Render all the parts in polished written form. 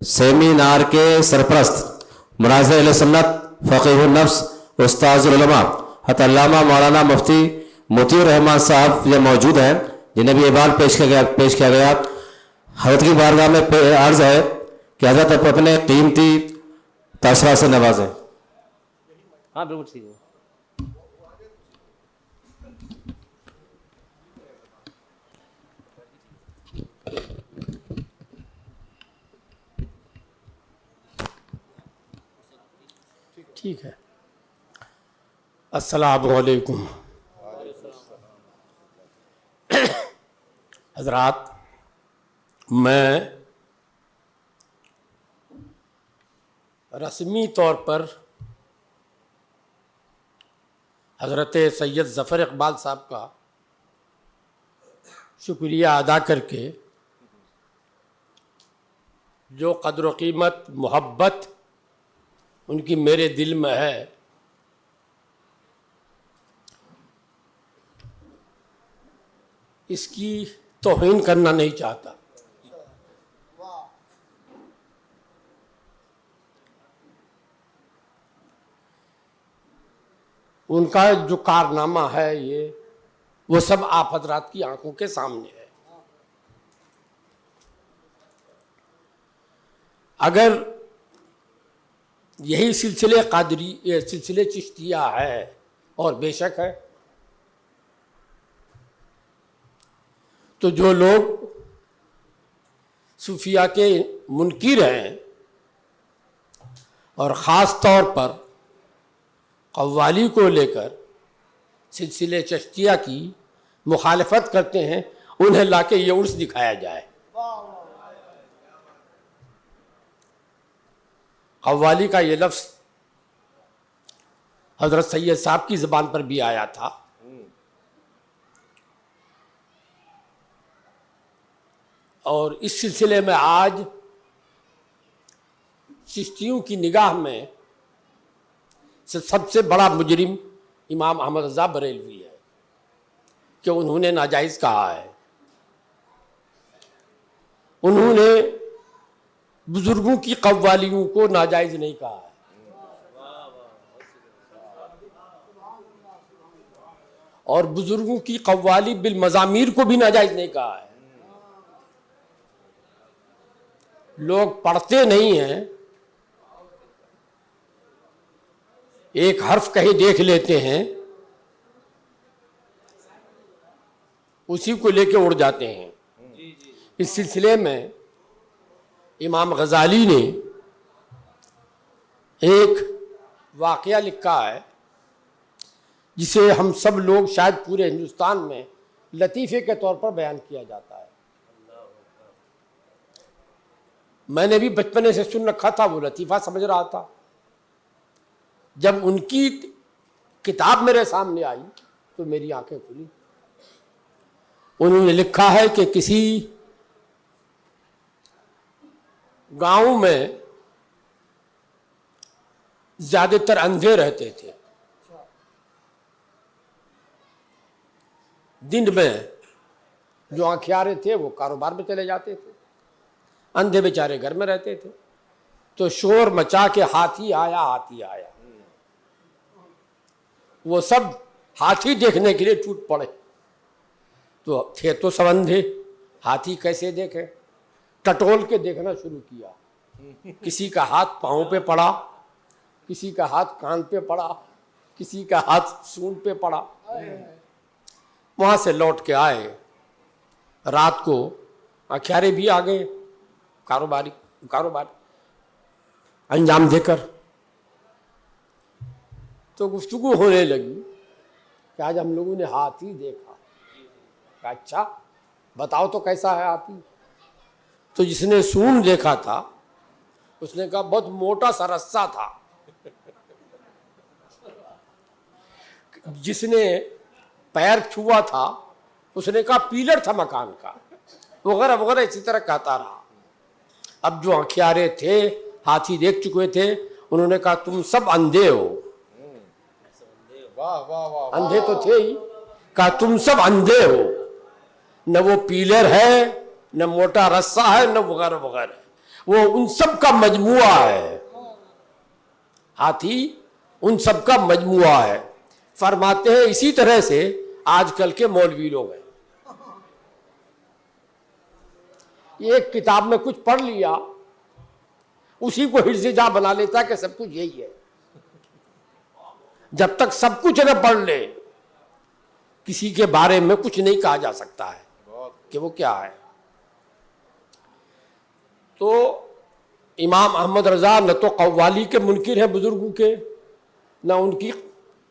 Seminar के सरप्रस्त मुनाज़िर अहले सुन्नत फ़क़ीहुन नफ्स उस्ताज़ुल उलमा हज़रत अल्लामा मौलाना मुफ्ती मोतीउर रहमान साहब ये मौजूद हैं, जिन्हें भी ये बात पेश किया गया। हज़रत की बारगाह में अर्ज़ है कि हज़रत अपने कीमती तासरा से नवाजें। हाँ बिल्कुल ठीक है। ठीक है। अस्सलामु अलैकुम हज़रात, मैं रस्मी तौर पर हज़रत सैयद ज़फ़र इक़बाल साहब का शुक्रिया अदा करके जो क़द्र क़ीमत मोहब्बत उनकी मेरे दिल में है, इसकी तौहीन करना नहीं चाहता। उनका जो कारनामा है ये वो सब आप हजरात की आंखों के सामने है। अगर यही सिलसिले कादरी सिलसिले चिश्तिया है, और बेशक है, तो जो लोग सूफिया के मुनकिर हैं और ख़ास तौर पर कव्वाली को लेकर सिलसिले चिश्तिया की मुखालफत करते हैं, उन्हें लाके ये उर्स दिखाया जाए। कव्वाली का ये लफ्ज़ हज़रत सैयद साहब की ज़बान पर भी आया था। और इस सिलसिले में आज चिश्तियों की निगाह में सबसे बड़ा मुजरिम इमाम अहमद रज़ा बरेलवी है कि उन्होंने नाजायज़ कहा है। उन्होंने बुजुर्गों की कव्वालियों को नाजायज़ नहीं कहा है। और बुजुर्गों की कव्वाली बिल मज़ामीर को भी नाजायज़ नहीं कहा है। लोग पढ़ते नहीं हैं, एक हर्फ कहीं देख लेते हैं, उसी को लेके उड़ जाते हैं। इस सिलसिले में इमाम गज़ाली ने एक वाक़या लिखा है जिसे हम सब लोग शायद पूरे हिंदुस्तान में लतीफ़े के तौर पर बयान किया जाता है। मैंने भी बचपने से सुन रखा था, वो लतीफ़ा समझ रहा था। जब उनकी किताब मेरे सामने आई तो मेरी आंखें खुली। उन्होंने लिखा है कि किसी गांव में ज्यादातर अंधे रहते थे। दिन में जो आंखियारे थे वो कारोबार में चले जाते थे, अंधे बेचारे घर में रहते थे। तो शोर मचा के हाथी आया, हाथी आया। वो सब हाथी देखने के लिए टूट पड़े। तो थे तो सब अंधे, हाथी कैसे देखे? टटोल के देखना शुरू किया। किसी का हाथ पाँव पे पड़ा, किसी का हाथ कान पे पड़ा, किसी का हाथ सूंड पे पड़ा। वहां से लौट के आए, रात को अखियारे भी आ गए, कारोबारी अंजाम देकर। तो गुफ्तगू होने लगी कि आज हम लोगों ने हाथी देखा। अच्छा बताओ तो कैसा है हाथी? तो जिसने सूंड देखा था उसने कहा बहुत मोटा सा रस्सा था। जिसने पैर छुआ था उसने कहा पीलर था मकान का, वगैरह वगैरह इसी तरह कहता रहा। अब जो आंखियारे थे, हाथी देख चुके थे, उन्होंने कहा तुम सब अंधे हो। वाह वाह वाह, अंधे तो थे ही। कहा तुम सब अंधे हो, न वो पीलर है, न मोटा रस्सा है, न वगैरह वगैरह। वो उन सब का मजमुआ है। हाथी उन सब का मजमुआ है। फरमाते हैं इसी तरह से आजकल के मौलवी लोग हैं। एक किताब में कुछ पढ़ लिया, उसी को हिर्ज़े जा बना लेता कि सब कुछ यही है। जब तक सब कुछ न पढ़ ले, किसी के बारे में कुछ नहीं कहा जा सकता है कि वो क्या है। तो इमाम अहमद रजा न तो कव्वाली के मुनकिर हैं बुजुर्गों के, न उनकी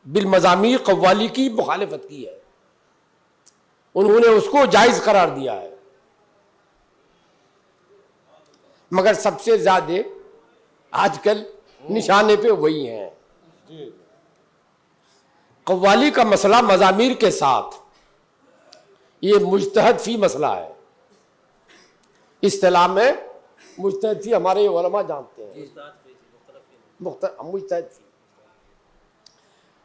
बिलमज़ामीर कव्वाली की मुखालिफत की है। उन्होंने उसको जायज़ करार दिया है। मगर सबसे ज्यादा आजकल निशाने पे वही हैं। कव्वाली का मसला मज़ामीर के साथ ये मुज्तहद फी मसला है। इस्तिलाह में मुज्तहद फी हमारे उलमा जानते हैं। मुज्तहद फी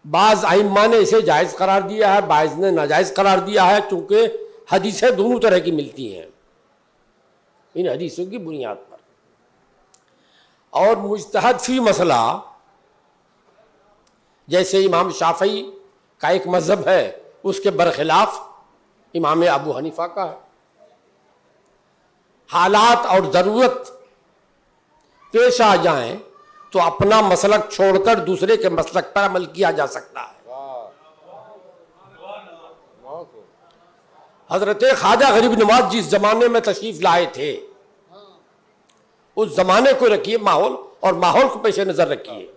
बाज़ आइम्मा ने इसे जायज़ करार दिया है, बाज़ ने नाजायज़ करार दिया है, चूंकि हदीसें दोनों तरह की मिलती हैं इन हदीसों की बुनियाद पर। और मुज्तहद फी मसला जैसे इमाम शाफई का एक मजहब है, उसके बरखिलाफ इमाम अबू हनीफा का है। हालात और ज़रूरत पेश आ जाएं तो अपना मसलक छोड़कर दूसरे के मसलक पर अमल किया जा सकता है। हजरत ख्वाजा गरीब नवाज जिस जमाने में तशरीफ लाए थे, उस जमाने को रखिए माहौल, और माहौल को पेश नजर रखिए।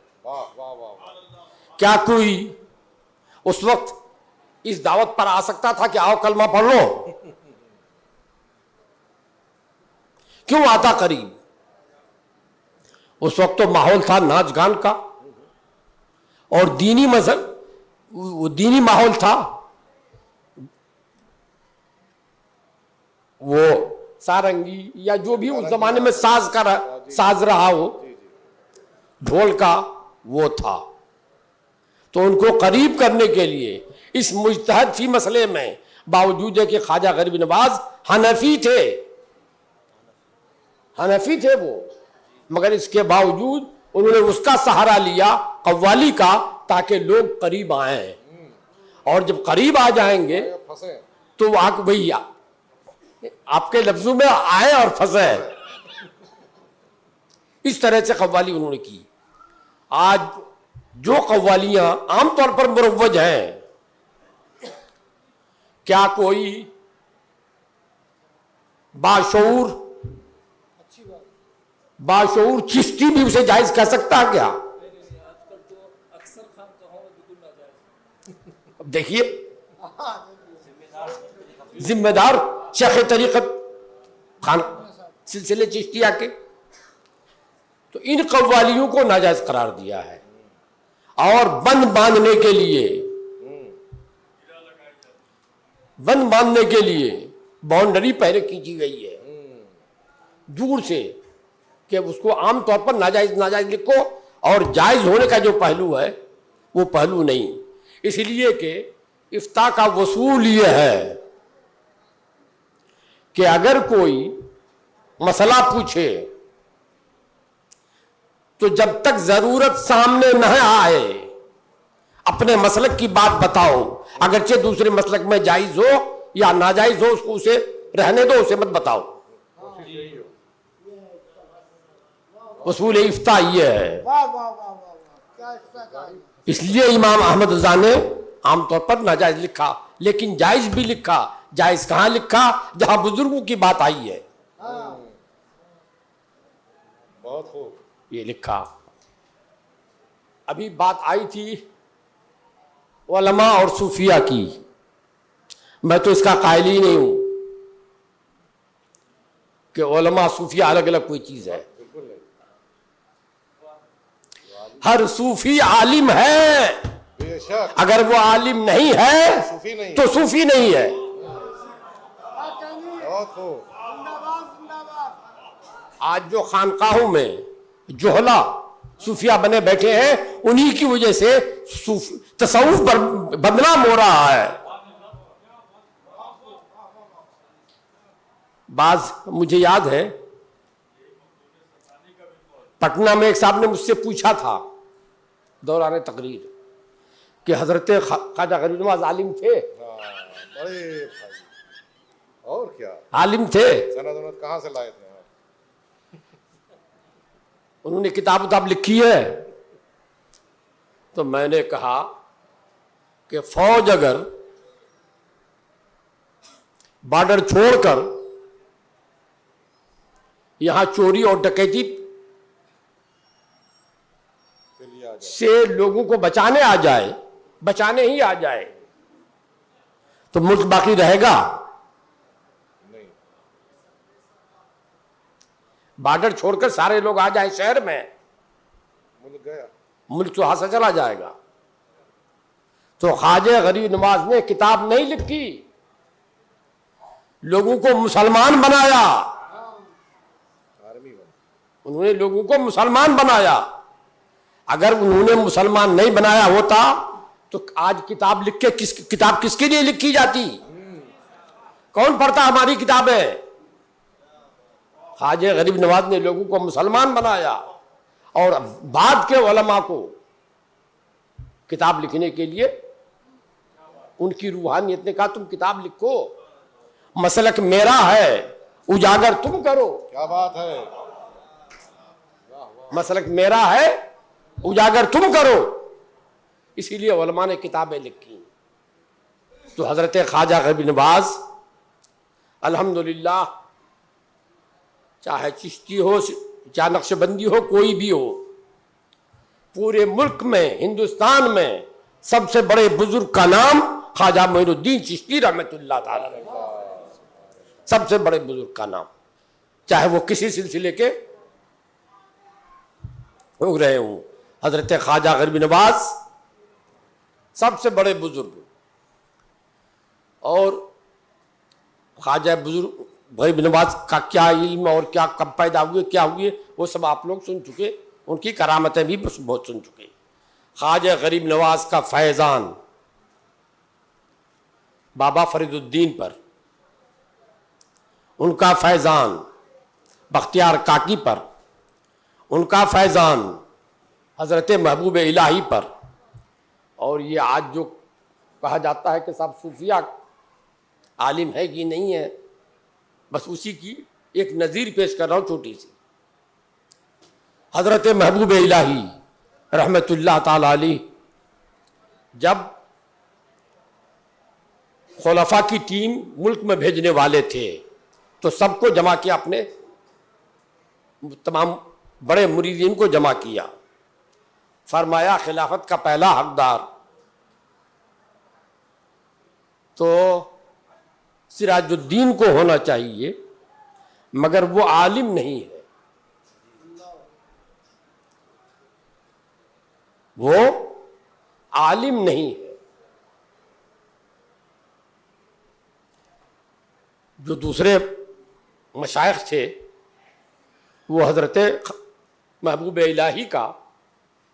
क्या कोई उस वक्त इस दावत पर आ सकता था कि आओ कलमा पढ़ लो? क्यों आता करीब? उस वक्त तो माहौल था नाच गान का, और दीनी मजहब, वो दीनी माहौल था। वो सारंगी या जो भी उस जमाने में साज रहा हो, ढोल का, वो था। तो उनको करीब करने के लिए इस मुज्तहद फी मसले में, बावजूद है कि ख्वाजा गरीब नवाज हनफी थे वो, मगर इसके बावजूद उन्होंने उसका सहारा लिया कव्वाली का, ताकि लोग करीब आए। और जब करीब आ जाएंगे तो वही आपके लफ्जों में आए और फंसे। इस तरह से कव्वाली उन्होंने की। आज जो कव्वालियां आमतौर पर मुरव्वज हैं, क्या कोई बाशऊर चिश्ती भी उसे जायज कह सकता है क्या? अब देखिए, जिम्मेदार शेख तरीक़त खान सिलसिले चिश्तिया के, तो इन कव्वालियों को नाजायज करार दिया है। और बंद बांधने के लिए बाउंड्री पहले खींची गई है दूर से, कि उसको आमतौर पर नाजायज लिखो, और जायज होने का जो पहलू है वो पहलू नहीं। इसलिए कि इफ्ता का वसूल ये है कि अगर कोई मसला पूछे तो जब तक जरूरत सामने न आए अपने मसलक की बात बताओ। अगरचे दूसरे मसलक में जायज हो या नाजायज हो, उसको उसे रहने दो, उसे मत बताओ। वसूल इफ्ता ये है। इसलिए इमाम अहमद रजा ने आमतौर पर नाजायज लिखा, लेकिन जायज भी लिखा। जायज कहां लिखा? जहां बुजुर्गों की बात आई है, बहुत खूब ये लिखा। अभी बात आई थी उलमा और सूफिया की। मैं तो इसका कायल ही नहीं हूं कि उलमा सूफिया अलग अलग कोई चीज है। हर सूफी आलिम है, बेशक, अगर वो आलिम नहीं है सूफी नहीं, तो सूफी नहीं है। बहुत खूब। आज जो खानकाहों में जोहला सूफिया बने बैठे हैं, उन्हीं की वजह से तसव्वुफ बदनाम हो रहा है। मुझे याद है पटना में एक साहब ने मुझसे पूछा था दौरान तकरीर कि हजरत ख्वाजा गरीब नवाज आलिम थे? हाँ, बड़े भाई, और क्या आलिम थे। सनद वनद कहाँ से लाए थे आप? उन्होंने किताब उताब लिखी है? तो मैंने कहा कि फौज अगर बॉर्डर छोड़कर यहां चोरी और डकैती के लिए आ जाए। से लोगों को बचाने आ जाए, बचाने ही आ जाए, तो मुल्क बाकी रहेगा? नहीं, बॉर्डर छोड़कर सारे लोग आ जाए शहर में, मुल्क गया। मुल्क तो हाथ से चला जाएगा। तो ख्वाजा गरीब नवाज ने किताब नहीं लिखी, लोगों को मुसलमान बनाया। आर्मी बन। उन्होंने लोगों को मुसलमान बनाया। अगर उन्होंने मुसलमान नहीं बनाया होता तो आज किताब लिख के किताब किसके लिए लिखी जाती? कौन पढ़ता हमारी किताबें? ख्वाजा गरीब नवाज ने लोगों को मुसलमान बनाया और बाद के उलमा को किताब लिखने के लिए उनकी रूहानियत ने कहा तुम किताब लिखो, मसलक मेरा है, उजागर तुम करो। क्या बात है। मसलक मेरा है, उजागर तुम करो। इसीलिए उलमा ने किताबें लिखी। तो हजरत ख्वाजा गरीब नवाज अल्हम्दुलिल्लाह, चाहे चिश्ती हो, चाहे नक्शबंदी हो, कोई भी हो, पूरे मुल्क में, हिंदुस्तान में सबसे बड़े बुजुर्ग का नाम ख्वाजा मोइनुद्दीन चिश्ती रहमतुल्लाह ताला अलैह, सबसे बड़े बुजुर्ग का नाम, चाहे वो किसी सिलसिले के हो रहे हों। हजरत ख्वाजा गरीब नवाज सबसे बड़े बुजुर्ग। और ख्वाजा बुजुर्ग गरीब नवाज का क्या इल्म और क्या कब पैदा हुए, क्या हुए, वो सब आप लोग सुन चुके, उनकी करामतें भी बहुत सुन चुके। ख्वाजा गरीब नवाज का फैज़ान बाबा फरीदुद्दीन पर, उनका फैज़ान बख्तियार काकी पर, उनका फैज़ान हज़रत महबूब इलाही पर, और ये आज जो कहा जाता है कि साहब सूफिया आलिम है कि नहीं है, बस उसी की एक नज़ीर पेश कर रहा हूँ छोटी सी। हज़रत महबूब इलाही रहमतुल्लाह ताला अलैह जब खुलफा की टीम मुल्क में भेजने वाले थे तो सबको जमा किया, अपने तमाम बड़े मुरीदीन को जमा किया। फरमाया खिलाफत का पहला हकदार तो सिराजुद्दीन को होना चाहिए, मगर वो आलिम नहीं है, वो आलिम नहीं है। जो दूसरे मशाइख थे वो हजरत महबूब इलाही का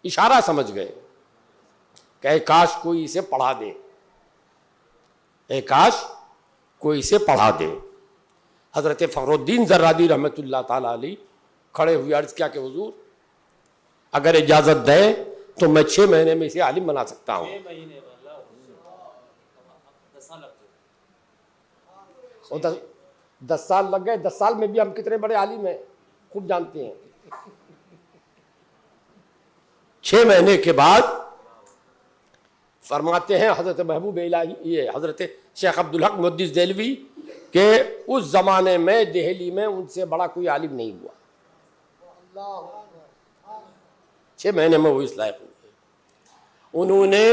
इशारा समझ गए कि काश कोई इसे पढ़ा दे, काश कोई इसे पढ़ा दे। हजरत फखरुद्दीन ज़र्रादी रहमतुल्लाह ताला अलैह खड़े हुए अर्ज किया कि हुजूर अगर इजाज़त दे तो मैं 6 महीने में इसे आलिम बना सकता हूँ। 10 साल लग गए। 10 साल में भी हम कितने बड़े आलिम हैं खूब जानते हैं। 6 महीने के बाद फरमाते हैं हजरत महबूब इलाही, ये हजरत शेख अब्दुल हक मुहद्दिस देहलवी के उस जमाने में दिल्ली में उनसे बड़ा कोई आलिम नहीं हुआ। 6 महीने में वो इस लायक हुए। उन्होंने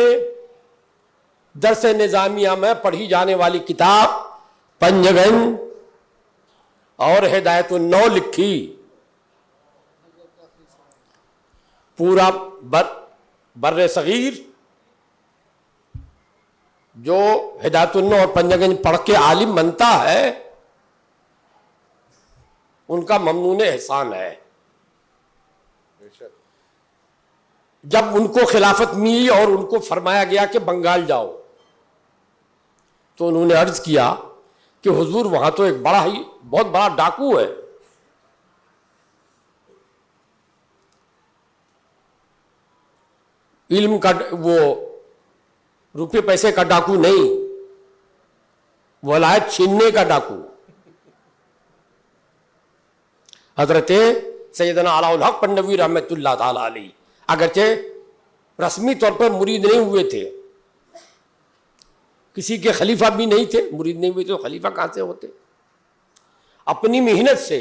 दरस निजामिया में पढ़ी जाने वाली किताब पंजगन और हिदायतुन्नौ लिखी। पूरा बर्रे सगीर जो हिदायतुन्नौ और पंजगन पढ़ के आलिम बनता है उनका ममनून एहसान है। बेशक। जब उनको खिलाफत मिली और उनको फरमाया गया कि बंगाल जाओ तो उन्होंने अर्ज किया कि हुजूर वहां तो एक बड़ा ही बहुत बड़ा डाकू है, इल्म का वो रुपये पैसे का डाकू नहीं, वलायत छीनने का डाकू। हजरत सैयदना अलाउल हक पन्नवी रहमतुल्लाह ताला अलैह अगरचे रस्मी तौर पर मुरीद नहीं हुए थे, किसी के खलीफा भी नहीं थे, मुरीद नहीं हुए तो खलीफा कहां से होते। अपनी मेहनत से,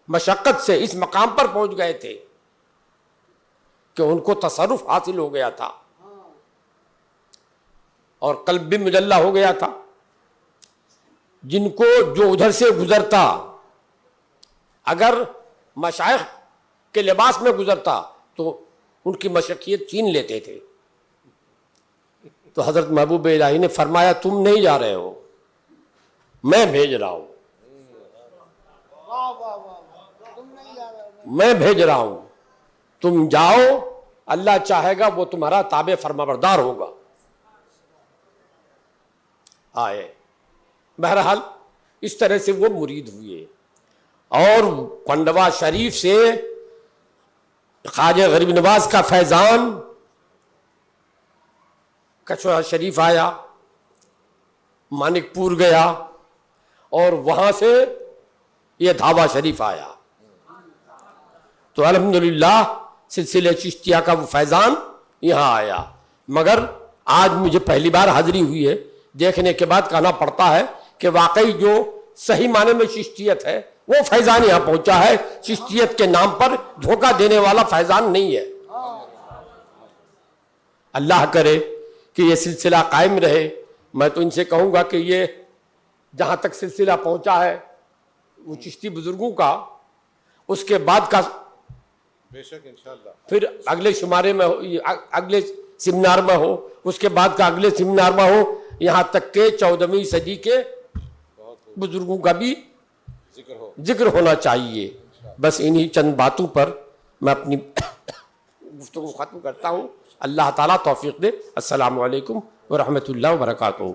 मशक्कत से इस मकाम पर पहुंच गए थे कि उनको तसर्रुफ हासिल हो गया था और कल्ब भी मुजल्ला हो गया था। जिनको जो उधर से गुजरता अगर मशाइख के लिबास में गुजरता तो उनकी मशक्कियत छीन लेते थे। तो हजरत महबूब इलाही ने फरमाया, तुम नहीं जा रहे हो, मैं भेज रहा हूं, मैं भेज रहा हूं, तुम जाओ, अल्लाह चाहेगा वो तुम्हारा ताबे फरमाबरदार होगा। आए बहरहाल इस तरह से वो मुरीद हुए और पंडवा शरीफ से ख्वाजा गरीब नवाज का फैजान कछुआ शरीफ आया, मानिकपुर गया और वहां से ये धावा शरीफ आया। तो अल्हम्दुलिल्लाह सिलसिले चिश्तिया का वो फैजान यहाँ आया। मगर आज मुझे पहली बार हाजिरी हुई है, देखने के बाद कहना पड़ता है कि वाकई जो सही माने में चिश्तियत है वो फैजान यहाँ पहुंचा है। चिश्तियत के नाम पर धोखा देने वाला फैजान नहीं है। अल्लाह करे कि ये सिलसिला कायम रहे। मैं तो इनसे कहूँगा कि ये जहाँ तक सिलसिला पहुँचा है वो चिश्ती बुजुर्गों का, उसके बाद का बेशक इंशाअल्लाह फिर अगले शुमारे में हो, अगले सेमिनार में हो, उसके बाद का अगले सेमिनार में हो, यहाँ तक के 14वीं सदी के बुजुर्गों का भी जिक्र होना चाहिए। बस इन्हीं चंद बातों पर मैं अपनी गुफ्तगू खत्म करता हूँ। अल्लाह ताला तौफीक दे। अस्सलामु अलैकुम व रहमतुल्लाहि व बरकातुहू।